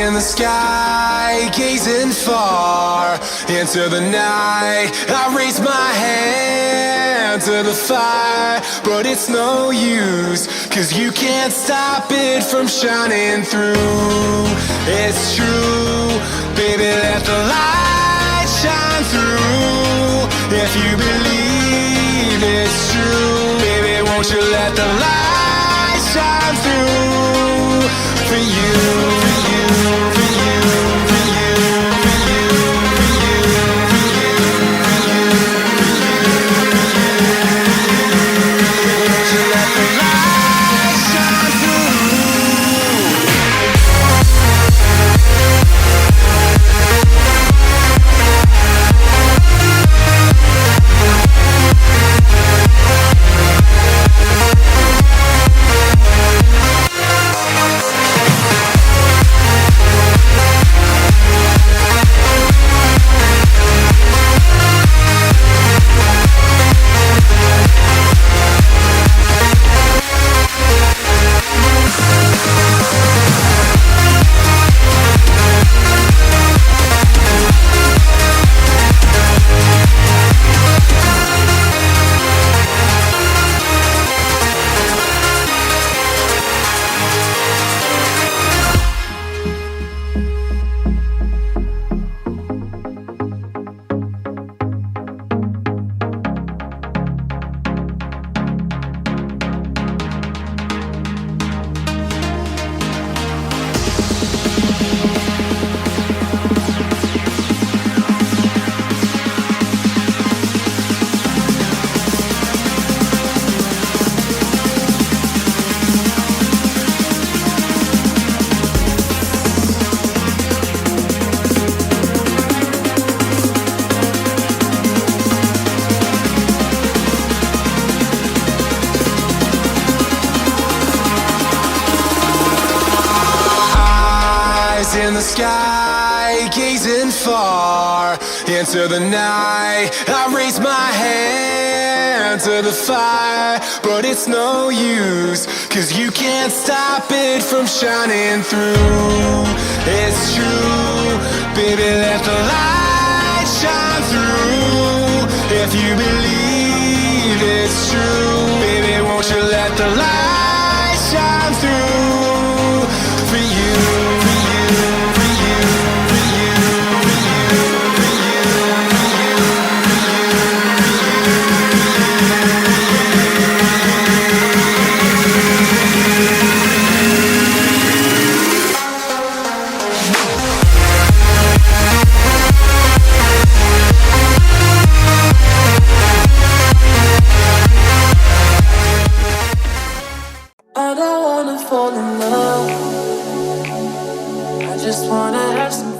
in the sky, gazing far into the night. I raise my hand to the fire, but it's no use, 'cause you can't stop it from shining through. It's true, baby, let the light shine through. If you believe it's true, baby, won't you let the light shine through for you, for you, for you, for you, for you, for you, for you, won't you let the light shine through? In the sky, gazing far into the night. I raise my hand to the fire, but it's no use, 'cause you can't stop it from shining through. It's true, baby, let the light shine through. If you believe it's true, baby, won't you let the light shine through for you, for you, for you, for you, for you, for you, for you, I don't wanna fall in love, I just wanna have some